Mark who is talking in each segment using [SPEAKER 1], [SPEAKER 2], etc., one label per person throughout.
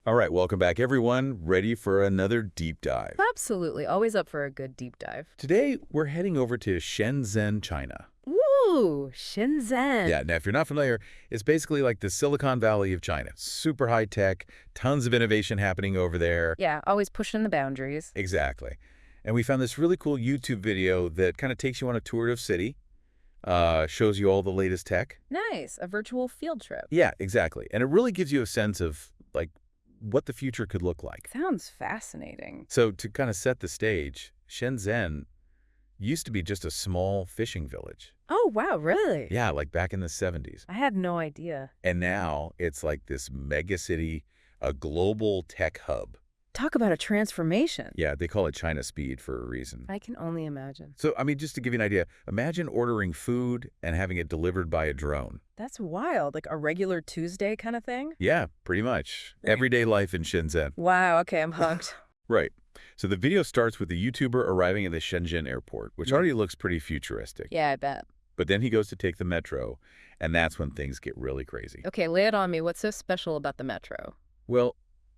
[SPEAKER 1] All right, welcome back, everyone. Ready for another deep dive.
[SPEAKER 2] Absolutely. Always up for a good deep dive.
[SPEAKER 1] Today, we're heading over to Shenzhen, China.
[SPEAKER 2] Woo! Shenzhen.
[SPEAKER 1] Yeah, now if you're not familiar, it's basically like the Silicon Valley of China. Super high tech, tons of innovation happening over there.
[SPEAKER 2] Yeah, always pushing the boundaries.
[SPEAKER 1] Exactly. And we found this really cool YouTube video that kind of takes you on a tour of city, shows you all the latest tech.
[SPEAKER 2] Nice. A virtual field trip.
[SPEAKER 1] Yeah, exactly. And it really gives you a sense of, like, what the future could look like.
[SPEAKER 2] Sounds fascinating.
[SPEAKER 1] So to kind of set the stage, Shenzhen used to be just a small fishing village.
[SPEAKER 2] Oh, wow, really?
[SPEAKER 1] Yeah, like back in the 70s.
[SPEAKER 2] I had no idea.
[SPEAKER 1] And now it's like this mega city, a global tech hub.
[SPEAKER 2] Talk about a transformation.
[SPEAKER 1] Yeah, they call it China Speed for a reason.
[SPEAKER 2] I can only imagine.
[SPEAKER 1] So, I mean, just to give you an idea, imagine ordering food and having it delivered by a drone.
[SPEAKER 2] That's wild. Like a regular Tuesday kind of thing?
[SPEAKER 1] Yeah, pretty much.
[SPEAKER 2] Right.
[SPEAKER 1] Everyday life in Shenzhen.
[SPEAKER 2] Wow, okay, I'm hooked.
[SPEAKER 1] Right. So the video starts with the YouTuber arriving at the Shenzhen airport, which already looks pretty futuristic.
[SPEAKER 2] Yeah, I bet.
[SPEAKER 1] But then he goes to take the metro, and that's when things get really crazy.
[SPEAKER 2] Okay, lay it on me. What's so special about the metro?
[SPEAKER 1] Well,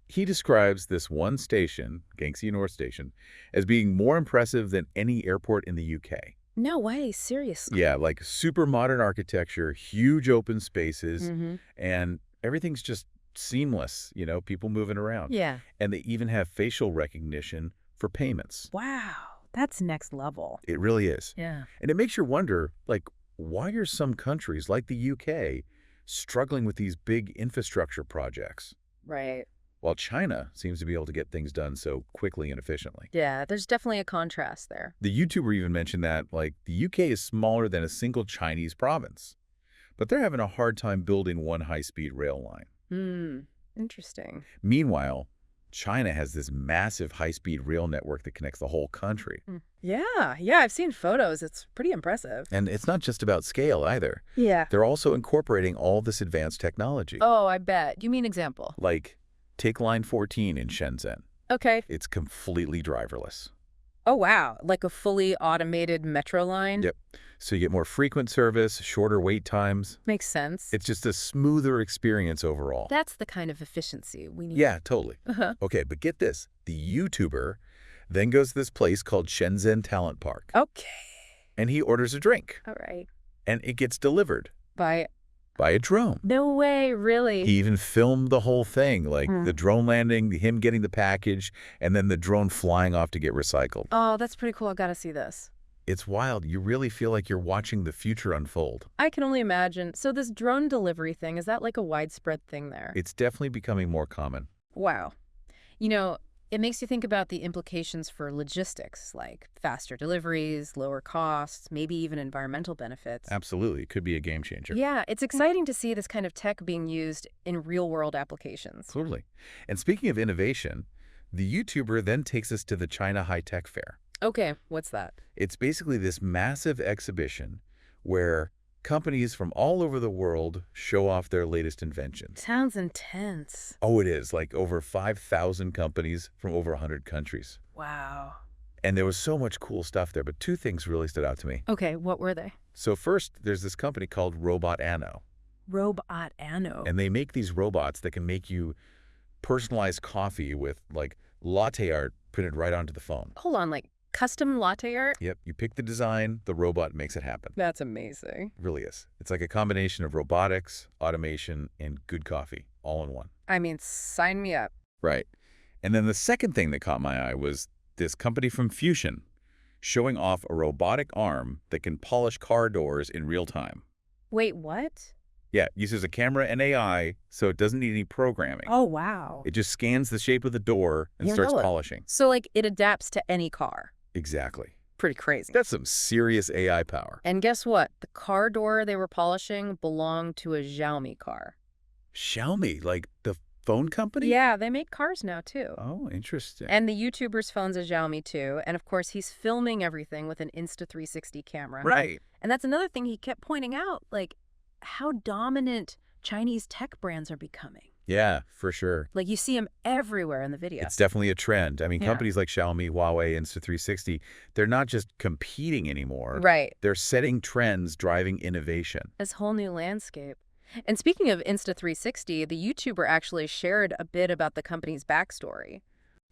[SPEAKER 1] he describes this one station, Gangxi North Station, as being more impressive than any airport in the UK.
[SPEAKER 2] No way, seriously.
[SPEAKER 1] Yeah, like super modern architecture, huge open spaces,
[SPEAKER 2] Mm-hmm.
[SPEAKER 1] and everything's just seamless, people moving around.
[SPEAKER 2] Yeah.
[SPEAKER 1] And they even have facial recognition for payments.
[SPEAKER 2] Wow, that's next level.
[SPEAKER 1] It really is.
[SPEAKER 2] Yeah.
[SPEAKER 1] And it makes you wonder, like, why are some countries like the UK struggling with these big infrastructure projects,
[SPEAKER 2] Right.
[SPEAKER 1] while China seems to be able to get things done so quickly and efficiently?
[SPEAKER 2] Yeah, there's definitely a contrast there.
[SPEAKER 1] The YouTuber even mentioned that, like, the UK is smaller than a single Chinese province, but they're having a hard time building one high-speed rail line.
[SPEAKER 2] Interesting.
[SPEAKER 1] Meanwhile, China has this massive high-speed rail network that connects the whole country.
[SPEAKER 2] Yeah, I've seen photos. It's pretty impressive.
[SPEAKER 1] And it's not just about scale either.
[SPEAKER 2] Yeah.
[SPEAKER 1] They're also incorporating all this advanced technology.
[SPEAKER 2] Oh, I bet. You mean example?
[SPEAKER 1] Like, take Line 14 in Shenzhen.
[SPEAKER 2] Okay.
[SPEAKER 1] It's completely driverless.
[SPEAKER 2] Oh, wow. Like a fully automated metro line?
[SPEAKER 1] Yep. So you get more frequent service, shorter wait times.
[SPEAKER 2] Makes sense.
[SPEAKER 1] It's just a smoother experience overall.
[SPEAKER 2] That's the kind of efficiency we need.
[SPEAKER 1] Yeah, totally.
[SPEAKER 2] Uh-huh.
[SPEAKER 1] Okay, but get this. The YouTuber then goes to this place called Shenzhen Talent Park.
[SPEAKER 2] Okay.
[SPEAKER 1] And he orders a drink.
[SPEAKER 2] All right.
[SPEAKER 1] And it gets delivered
[SPEAKER 2] By
[SPEAKER 1] by a drone.
[SPEAKER 2] no way, really?
[SPEAKER 1] He even filmed the whole thing, like the drone landing, him getting the package, and then the drone flying off to get recycled.
[SPEAKER 2] Oh, that's pretty cool. I gotta see this.
[SPEAKER 1] It's wild. You really feel like you're watching the future unfold.
[SPEAKER 2] I can only imagine. So this drone delivery thing, is that like a widespread thing there?
[SPEAKER 1] It's definitely becoming more common.
[SPEAKER 2] Wow. It makes you think about the implications for logistics, like faster deliveries, lower costs, maybe even environmental benefits.
[SPEAKER 1] Absolutely. It could be a game changer.
[SPEAKER 2] Yeah, it's exciting to see this kind of tech being used in real-world applications.
[SPEAKER 1] Totally. And speaking of innovation, the YouTuber then takes us to the China High Tech Fair.
[SPEAKER 2] Okay, what's that?
[SPEAKER 1] It's basically this massive exhibition where companies from all over the world show off their latest inventions.
[SPEAKER 2] Sounds intense.
[SPEAKER 1] Oh, it is. Like over 5,000 companies from over 100 countries.
[SPEAKER 2] Wow.
[SPEAKER 1] And there was so much cool stuff there, but two things really stood out to me.
[SPEAKER 2] Okay, what were they?
[SPEAKER 1] So first, there's this company called Robot Anno.
[SPEAKER 2] Robot Anno.
[SPEAKER 1] And they make these robots that can make you personalized coffee with, like, latte art printed right onto the phone.
[SPEAKER 2] Hold on, like custom latte art?
[SPEAKER 1] Yep, you pick the design, the robot makes it happen.
[SPEAKER 2] That's amazing.
[SPEAKER 1] It really is. It's like a combination of robotics, automation, and good coffee, all in one.
[SPEAKER 2] I mean, sign me up.
[SPEAKER 1] Right. And then the second thing that caught my eye was this company from Fusion showing off a robotic arm that can polish car doors in real time.
[SPEAKER 2] Wait, what?
[SPEAKER 1] Yeah, it uses a camera and AI, so it doesn't need any programming.
[SPEAKER 2] Oh, wow.
[SPEAKER 1] It just scans the shape of the door and
[SPEAKER 2] You
[SPEAKER 1] starts
[SPEAKER 2] know it.
[SPEAKER 1] polishing.
[SPEAKER 2] So, like, it adapts to any car.
[SPEAKER 1] Exactly.
[SPEAKER 2] Pretty crazy.
[SPEAKER 1] That's some serious AI power.
[SPEAKER 2] And guess what? The car door they were polishing belonged to a Xiaomi car.
[SPEAKER 1] Xiaomi, like the phone company?
[SPEAKER 2] Yeah, they make cars now, too.
[SPEAKER 1] Oh, interesting.
[SPEAKER 2] And the YouTuber's phone's a Xiaomi, too. And, of course, he's filming everything with an Insta360 camera.
[SPEAKER 1] Right.
[SPEAKER 2] And that's another thing he kept pointing out, like, how dominant Chinese tech brands are becoming.
[SPEAKER 1] Yeah, for sure.
[SPEAKER 2] Like, you see them everywhere in the video.
[SPEAKER 1] It's definitely a trend. I mean,
[SPEAKER 2] Yeah.
[SPEAKER 1] companies like Xiaomi, Huawei, Insta360, they're not just competing anymore.
[SPEAKER 2] Right.
[SPEAKER 1] They're setting trends, driving innovation.
[SPEAKER 2] This whole new landscape. And speaking of Insta360, the YouTuber actually shared a bit about the company's backstory.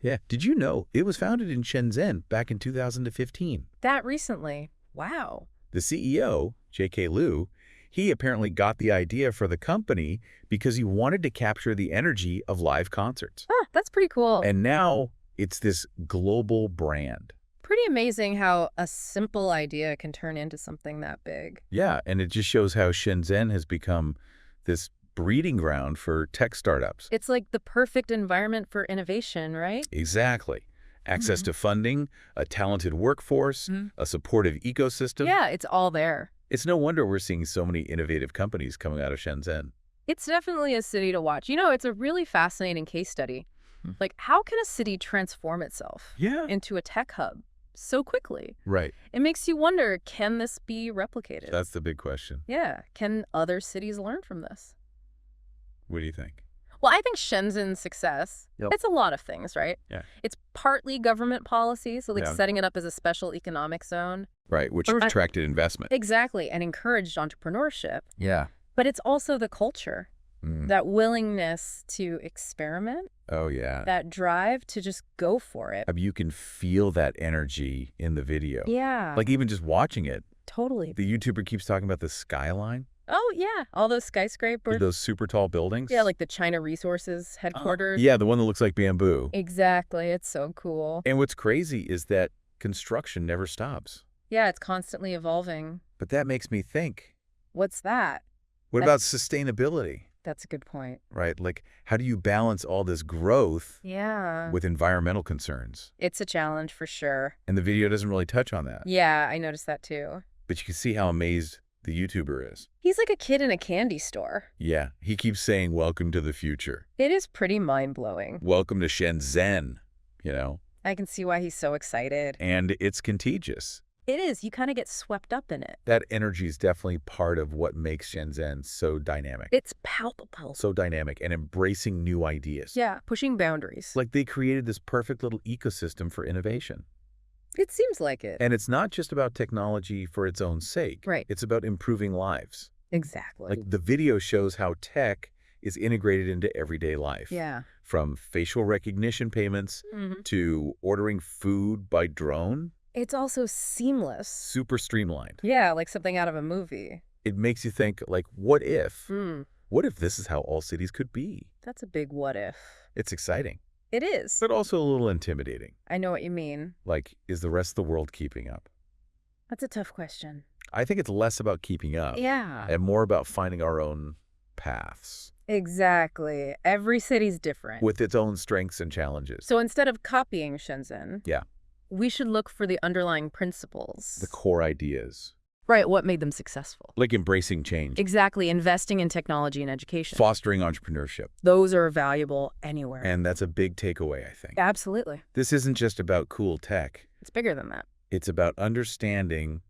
[SPEAKER 1] Yeah. Did you know it was founded in Shenzhen back in 2015?
[SPEAKER 2] That recently. Wow.
[SPEAKER 1] The CEO, J.K. Liu, he apparently got the idea for the company because he wanted to capture the energy of live concerts.
[SPEAKER 2] Ah, that's pretty cool.
[SPEAKER 1] And now it's this global brand.
[SPEAKER 2] Pretty amazing how a simple idea can turn into something that big.
[SPEAKER 1] Yeah, and it just shows how Shenzhen has become this breeding ground for tech startups.
[SPEAKER 2] It's like the perfect environment for innovation, right?
[SPEAKER 1] Exactly. Access to funding, a talented workforce, a supportive ecosystem.
[SPEAKER 2] Yeah, it's all there.
[SPEAKER 1] It's no wonder we're seeing so many innovative companies coming out of Shenzhen.
[SPEAKER 2] It's definitely a city to watch. It's a really fascinating case study. Like, how can a city transform itself into a tech hub so quickly?
[SPEAKER 1] Right.
[SPEAKER 2] It makes you wonder, can this be replicated?
[SPEAKER 1] That's the big question.
[SPEAKER 2] Yeah. Can other cities learn from this?
[SPEAKER 1] What do you think?
[SPEAKER 2] Well, I think Shenzhen's success, it's a lot of things, right?
[SPEAKER 1] Yeah.
[SPEAKER 2] It's partly government policy, so like
[SPEAKER 1] Yeah.
[SPEAKER 2] setting it up as a special economic zone.
[SPEAKER 1] Right, which
[SPEAKER 2] Or-
[SPEAKER 1] attracted investment.
[SPEAKER 2] Exactly, and encouraged entrepreneurship.
[SPEAKER 1] Yeah.
[SPEAKER 2] But it's also the culture, that willingness to experiment,
[SPEAKER 1] Oh, yeah.
[SPEAKER 2] that drive to just go for it.
[SPEAKER 1] You can feel that energy in the video.
[SPEAKER 2] Yeah,
[SPEAKER 1] Like even just watching it,
[SPEAKER 2] totally.
[SPEAKER 1] the YouTuber keeps talking about the skyline,
[SPEAKER 2] Oh, yeah, all those skyscrapers.
[SPEAKER 1] those super tall buildings.
[SPEAKER 2] Yeah, like the China Resources headquarters.
[SPEAKER 1] Yeah, the one that looks like bamboo.
[SPEAKER 2] Exactly, it's so cool.
[SPEAKER 1] And what's crazy is that construction never stops.
[SPEAKER 2] Yeah, it's constantly evolving.
[SPEAKER 1] But that makes me think,
[SPEAKER 2] What's that?
[SPEAKER 1] what about sustainability,
[SPEAKER 2] That's a good point.
[SPEAKER 1] right? Like, how do you balance all this growth
[SPEAKER 2] Yeah.
[SPEAKER 1] with environmental concerns?
[SPEAKER 2] It's a challenge for sure.
[SPEAKER 1] And the video doesn't really touch on that.
[SPEAKER 2] Yeah, I noticed that too.
[SPEAKER 1] But you can see how amazed the YouTuber is.
[SPEAKER 2] He's like a kid in a candy store.
[SPEAKER 1] Yeah, he keeps saying, welcome to the future.
[SPEAKER 2] It is pretty mind-blowing.
[SPEAKER 1] Welcome to Shenzhen, you know?
[SPEAKER 2] I can see why he's so excited.
[SPEAKER 1] And it's contagious.
[SPEAKER 2] It is. You kind of get swept up in it.
[SPEAKER 1] That energy is definitely part of what makes Shenzhen so dynamic.
[SPEAKER 2] It's palpable.
[SPEAKER 1] So dynamic and embracing new ideas.
[SPEAKER 2] Yeah, pushing boundaries.
[SPEAKER 1] Like they created this perfect little ecosystem for innovation.
[SPEAKER 2] It seems like it.
[SPEAKER 1] And it's not just about technology for its own sake.
[SPEAKER 2] Right.
[SPEAKER 1] It's about improving lives.
[SPEAKER 2] Exactly.
[SPEAKER 1] Like the video shows how tech is integrated into everyday life.
[SPEAKER 2] Yeah.
[SPEAKER 1] From facial recognition payments to ordering food by drone.
[SPEAKER 2] It's also seamless.
[SPEAKER 1] Super streamlined.
[SPEAKER 2] Yeah, like something out of a movie.
[SPEAKER 1] It makes you think, like, what if? What if this is how all cities could be?
[SPEAKER 2] That's a big what if.
[SPEAKER 1] It's exciting,
[SPEAKER 2] It is.
[SPEAKER 1] but also a little intimidating.
[SPEAKER 2] I know what you mean.
[SPEAKER 1] Like, is the rest of the world keeping up?
[SPEAKER 2] That's a tough question.
[SPEAKER 1] I think it's less about keeping up
[SPEAKER 2] Yeah.
[SPEAKER 1] and more about finding our own paths
[SPEAKER 2] Exactly. Every city's different.
[SPEAKER 1] with its own strengths and challenges.
[SPEAKER 2] So instead of copying Shenzhen,
[SPEAKER 1] Yeah,
[SPEAKER 2] we should look for the underlying principles.
[SPEAKER 1] the core ideas,
[SPEAKER 2] Right, what made them successful.
[SPEAKER 1] like embracing change,
[SPEAKER 2] Exactly, investing in technology and education.
[SPEAKER 1] fostering entrepreneurship.
[SPEAKER 2] Those are valuable anywhere.
[SPEAKER 1] And that's a big takeaway, I think.
[SPEAKER 2] Absolutely.
[SPEAKER 1] This isn't just about cool tech.
[SPEAKER 2] It's bigger than that.
[SPEAKER 1] It's about understanding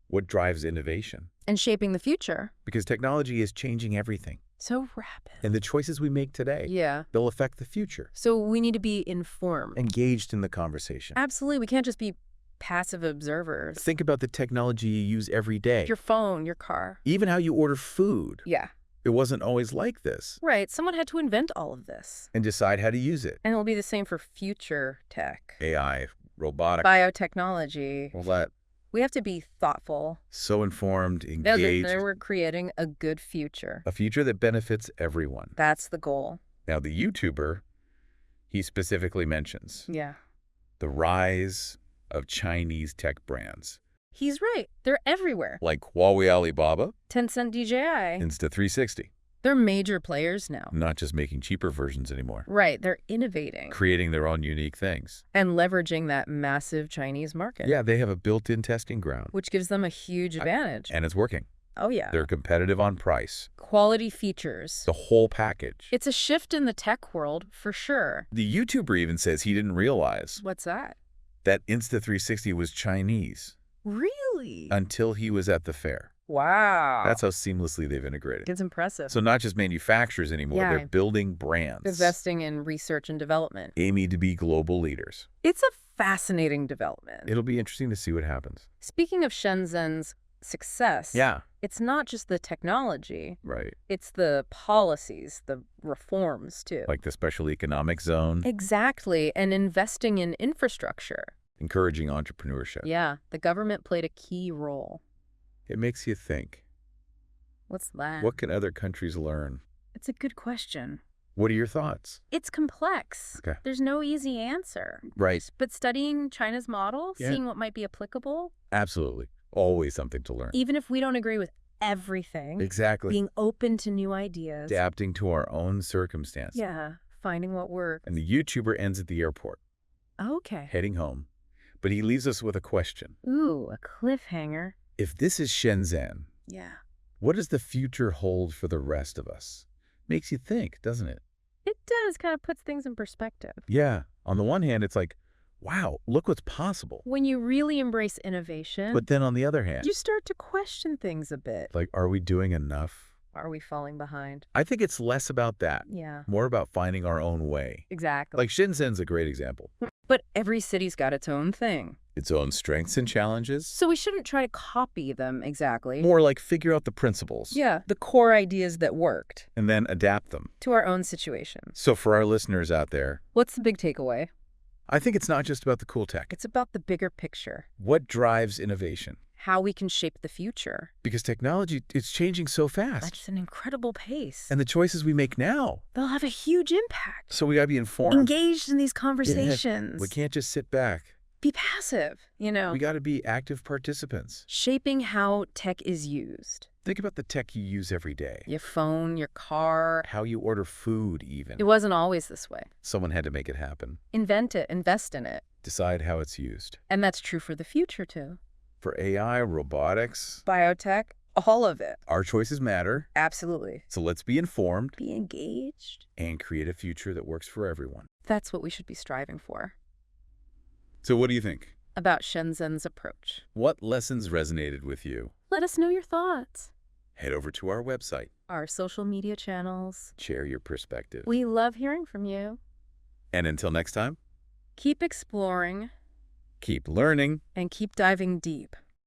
[SPEAKER 1] what drives innovation.
[SPEAKER 2] And shaping the future.
[SPEAKER 1] Because technology is changing everything.
[SPEAKER 2] So rapid.
[SPEAKER 1] And the choices we make today,
[SPEAKER 2] Yeah.
[SPEAKER 1] they'll affect the future.
[SPEAKER 2] So we need to be informed.
[SPEAKER 1] Engaged in the conversation.
[SPEAKER 2] Absolutely. We can't just be passive observers.
[SPEAKER 1] Think about the technology you use every day.
[SPEAKER 2] Your phone, your car.
[SPEAKER 1] Even how you order food.
[SPEAKER 2] Yeah.
[SPEAKER 1] It wasn't always like this.
[SPEAKER 2] Right. Someone had to invent all of this.
[SPEAKER 1] And decide how to use it.
[SPEAKER 2] And it'll be the same for future tech.
[SPEAKER 1] AI, robotics,
[SPEAKER 2] Biotechnology.
[SPEAKER 1] all that.
[SPEAKER 2] We have to be thoughtful.
[SPEAKER 1] So informed,
[SPEAKER 2] Then
[SPEAKER 1] engaged.
[SPEAKER 2] we're creating a good future.
[SPEAKER 1] A future that benefits everyone.
[SPEAKER 2] That's the goal.
[SPEAKER 1] Now, the YouTuber, he specifically mentions
[SPEAKER 2] Yeah.
[SPEAKER 1] the rise of Chinese tech brands.
[SPEAKER 2] He's right. They're everywhere.
[SPEAKER 1] Like Huawei Alibaba,
[SPEAKER 2] Tencent DJI.
[SPEAKER 1] Insta360.
[SPEAKER 2] They're major players now.
[SPEAKER 1] Not just making cheaper versions anymore.
[SPEAKER 2] Right. They're innovating.
[SPEAKER 1] Creating their own unique things.
[SPEAKER 2] And leveraging that massive Chinese market.
[SPEAKER 1] Yeah, they have a built-in testing ground.
[SPEAKER 2] Which gives them a huge advantage.
[SPEAKER 1] And it's working.
[SPEAKER 2] Oh, yeah.
[SPEAKER 1] They're competitive on price.
[SPEAKER 2] Quality features.
[SPEAKER 1] The whole package.
[SPEAKER 2] It's a shift in the tech world, for sure.
[SPEAKER 1] The YouTuber even says he didn't realize
[SPEAKER 2] What's that?
[SPEAKER 1] that Insta360 was Chinese
[SPEAKER 2] Really?
[SPEAKER 1] until he was at the fair.
[SPEAKER 2] Wow.
[SPEAKER 1] That's how seamlessly they've integrated.
[SPEAKER 2] It's impressive.
[SPEAKER 1] So not just manufacturers anymore,
[SPEAKER 2] Yeah.
[SPEAKER 1] they're building brands.
[SPEAKER 2] Investing in research and development.
[SPEAKER 1] Aiming to be global leaders.
[SPEAKER 2] It's a fascinating development.
[SPEAKER 1] It'll be interesting to see what happens.
[SPEAKER 2] Speaking of Shenzhen's success,
[SPEAKER 1] Yeah.
[SPEAKER 2] It's not just the technology.
[SPEAKER 1] Right.
[SPEAKER 2] It's the policies, the reforms, too.
[SPEAKER 1] Like the special economic zone,
[SPEAKER 2] Exactly, and investing in infrastructure.
[SPEAKER 1] encouraging entrepreneurship.
[SPEAKER 2] Yeah, the government played a key role.
[SPEAKER 1] It makes you think.
[SPEAKER 2] What's that?
[SPEAKER 1] What can other countries learn?
[SPEAKER 2] It's a good question.
[SPEAKER 1] What are your thoughts?
[SPEAKER 2] It's complex.
[SPEAKER 1] Okay.
[SPEAKER 2] There's no easy answer.
[SPEAKER 1] Right.
[SPEAKER 2] But studying China's model,
[SPEAKER 1] Yeah.
[SPEAKER 2] seeing what might be applicable,
[SPEAKER 1] Absolutely. Always something to learn.
[SPEAKER 2] even if we don't agree with everything,
[SPEAKER 1] Exactly.
[SPEAKER 2] being open to new ideas.
[SPEAKER 1] Adapting to our own circumstance.
[SPEAKER 2] Yeah, finding what works.
[SPEAKER 1] And the YouTuber ends at the airport,
[SPEAKER 2] Okay.
[SPEAKER 1] heading home. But he leaves us with a question.
[SPEAKER 2] Ooh, a cliffhanger.
[SPEAKER 1] If this is Shenzhen,
[SPEAKER 2] Yeah.
[SPEAKER 1] what does the future hold for the rest of us? Makes you think, doesn't it?
[SPEAKER 2] It does, kind of puts things in perspective.
[SPEAKER 1] Yeah. On the one hand, it's like, wow, look what's possible.
[SPEAKER 2] When you really embrace innovation,
[SPEAKER 1] But then on the other hand,
[SPEAKER 2] you start to question things a bit.
[SPEAKER 1] like, are we doing enough?
[SPEAKER 2] Are we falling behind?
[SPEAKER 1] I think it's less about that,
[SPEAKER 2] Yeah,
[SPEAKER 1] more about finding our own way.
[SPEAKER 2] exactly.
[SPEAKER 1] Like Shenzhen's a great example.
[SPEAKER 2] But every city's got its own thing.
[SPEAKER 1] Its own strengths and challenges.
[SPEAKER 2] So we shouldn't try to copy them exactly.
[SPEAKER 1] More like figure out the principles.
[SPEAKER 2] Yeah, the core ideas that worked
[SPEAKER 1] And then adapt them.
[SPEAKER 2] to our own situations.
[SPEAKER 1] So for our listeners out there,
[SPEAKER 2] What's the big takeaway?
[SPEAKER 1] I think it's not just about the cool tech.
[SPEAKER 2] It's about the bigger picture,
[SPEAKER 1] What drives innovation?
[SPEAKER 2] how we can shape the future.
[SPEAKER 1] Because technology, it's changing so fast.
[SPEAKER 2] That's an incredible pace.
[SPEAKER 1] And the choices we make now.
[SPEAKER 2] They'll have a huge impact.
[SPEAKER 1] So we gotta be informed.
[SPEAKER 2] Engaged in these conversations.
[SPEAKER 1] We can't just sit back.
[SPEAKER 2] Be passive,
[SPEAKER 1] We gotta be active participants.
[SPEAKER 2] Shaping how tech is used.
[SPEAKER 1] Think about the tech you use every day.
[SPEAKER 2] Your phone, your car.
[SPEAKER 1] How you order food, even.
[SPEAKER 2] It wasn't always this way.
[SPEAKER 1] Someone had to make it happen.
[SPEAKER 2] Invent it, invest in it.
[SPEAKER 1] Decide how it's used.
[SPEAKER 2] And that's true for the future, too.
[SPEAKER 1] For AI, robotics,
[SPEAKER 2] Biotech, all of it.
[SPEAKER 1] our choices matter.
[SPEAKER 2] Absolutely.
[SPEAKER 1] So let's be informed
[SPEAKER 2] Be engaged.
[SPEAKER 1] and create a future that works for everyone.
[SPEAKER 2] That's what we should be striving for.
[SPEAKER 1] So what do you think?
[SPEAKER 2] About Shenzhen's approach.
[SPEAKER 1] What lessons resonated with you?
[SPEAKER 2] Let us know your thoughts.
[SPEAKER 1] Head over to our website.
[SPEAKER 2] Our social media channels.
[SPEAKER 1] Share your perspective.
[SPEAKER 2] We love hearing from you.
[SPEAKER 1] And until next time,
[SPEAKER 2] Keep exploring
[SPEAKER 1] keep learning.
[SPEAKER 2] and keep diving deep.